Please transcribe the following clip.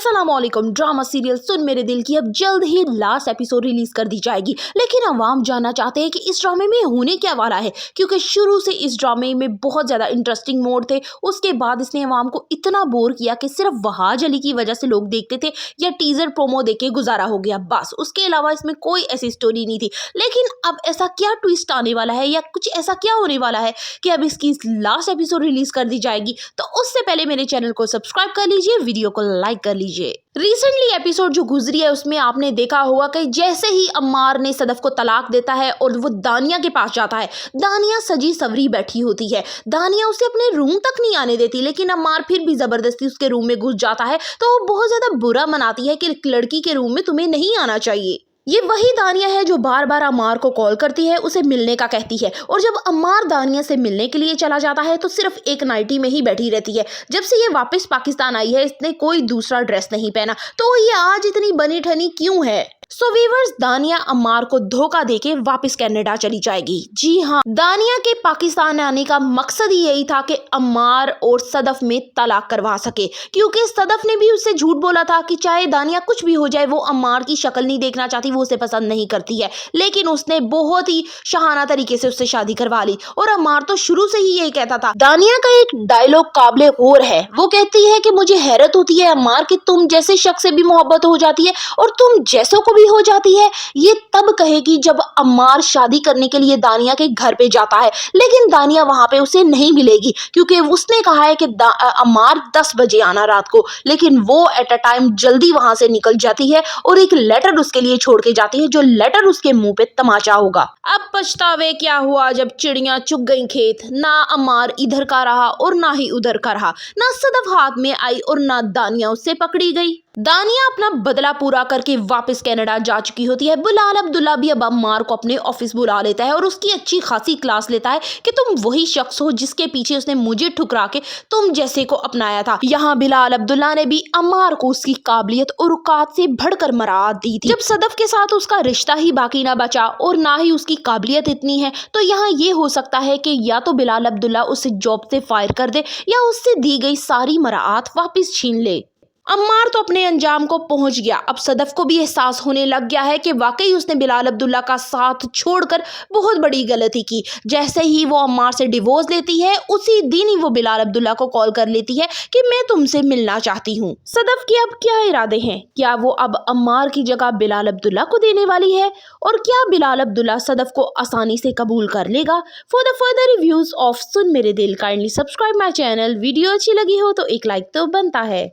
अस्सलामुअलैकुम। Drama serial सुन मेरे दिल की अब जल्द ही लास्ट एपिसोड रिलीज कर दी जाएगी, लेकिन अवाम जानना चाहते हैं कि इस ड्रामे में होने क्या वाला है, क्योंकि शुरू से इस ड्रामे में बहुत ज़्यादा इंटरेस्टिंग मोड थे। उसके बाद इसने अवाम को इतना बोर किया कि सिर्फ वहाज अली की वजह से लोग देखते थे या टीजर प्रोमो देख के गुजारा हो गया, बस। उसके अलावा इसमें कोई ऐसी स्टोरी नहीं थी। लेकिन अब ऐसा क्या ट्विस्ट आने वाला है या कुछ ऐसा क्या होने वाला है कि अब इसकी लास्ट एपिसोड रिलीज कर दी जाएगी, तो उससे पहले मेरे चैनल को सब्सक्राइब कर लीजिए, वीडियो को लाइक कर लीजिए। रिसेंटली एपिसोड जो गुजरी है उसमें आपने देखा होगा कि जैसे ही अम्मार ने सदफ को तलाक देता है और वो दानिया के पास जाता है, दानिया सजी सवरी बैठी होती है। दानिया उसे अपने रूम तक नहीं आने देती, लेकिन अम्मार फिर भी जबरदस्ती उसके रूम में घुस जाता है, तो वो बहुत ज्यादा बुरा मनाती है कि एक लड़की के रूम में तुम्हें नहीं आना चाहिए। ये वही दानिया है जो बार बार अम्मार को कॉल करती है, उसे मिलने का कहती है, और जब अम्मार दानिया से मिलने के लिए चला जाता है तो सिर्फ एक नाइटी में ही बैठी रहती है। जब से ये वापस पाकिस्तान आई है इसने कोई दूसरा ड्रेस नहीं पहना, तो ये आज इतनी बनी ठनी क्यों है? सो वीवर्स, दानिया अम्मार को धोखा देके वापस कनाडा चली जाएगी। जी हाँ, दानिया के पाकिस्तान आने का मकसद ही यही था कि अम्मार और सदफ में तलाक करवा सके, क्योंकि सदफ ने भी उससे झूठ बोला था कि चाहे दानिया कुछ भी हो जाए वो अम्मार की शक्ल नहीं देखना चाहती, वो उसे पसंद नहीं करती है। लेकिन उसने बहुत ही शहाना तरीके से उससे शादी करवा ली, और अम्मार तो शुरू से ही यही कहता था। दानिया का एक डायलॉग काबिले गौर है, वो कहती है कि मुझे हैरत होती है अम्मार कि तुम जैसे शख्स से भी मोहब्बत हो जाती है और तुम जैसों को भी हो जाती है। ये तब कहेगी जब अम्मार शादी करने के लिए दानिया के घर पे जाता है, लेकिन दानिया वहां पे उसे नहीं मिलेगी, क्योंकि उसने कहा है कि अम्मार 10 बजे आना रात को, लेकिन वो एट अ टाइम जल्दी वहां से निकल जाती है और एक लेटर उसके लिए छोड़ के जाती है, जो लेटर उसके मुंह पे तमाचा होगा। अब पछतावे क्या हुआ जब चिड़ियां चुग गई खेत। ना अम्मार इधर का रहा और ना ही उधर का रहा, ना सदफ हाथ में आई और ना दानिया उससे पकड़ी गई। दानिया अपना बदला पूरा करके वापस कनाडा जा चुकी होती है। बिलाल अब्दुल्ला भी अब अम्मार को अपने ऑफिस बुला लेता है और उसकी अच्छी खासी क्लास लेता है कि तुम वही शख्स हो जिसके पीछे उसने मुझे ठुकरा के तुम जैसे को अपनाया था। यहाँ बिलाल अब्दुल्ला ने भी अम्मार को उसकी काबिलियत और औकात से बढ़कर मराद दी थी। जब सदफ के साथ उसका रिश्ता ही बाकी ना बचा और ना ही उसकी काबिलियत इतनी है, तो यहाँ ये हो सकता है कि या तो बिलाल अब्दुल्ला उसे जॉब से फायर कर दे या उससे दी गई सारी मराद वापस छीन ले। अम्मार तो अपने अंजाम को पहुंच गया। अब सदफ को भी एहसास होने लग गया है कि वाकई उसने बिलाल अब्दुल्ला का साथ छोड़कर बहुत बड़ी गलती की। जैसे ही वो अम्मार से डिवोर्स लेती है, उसी दिन ही वो बिलाल अब्दुल्ला को कॉल कर लेती है कि मैं तुमसे मिलना चाहती हूँ। सदफ के अब क्या इरादे हैं? क्या वो अब अम्मार की जगह बिलाल अब्दुल्ला को देने वाली है? और क्या बिलाल अब्दुल्ला सदफ को आसानी से कबूल कर लेगा? For the further reviews of Sun Mere Dil, kindly subscribe my channel. Video अच्छी लगी हो तो एक लाइक तो बनता है।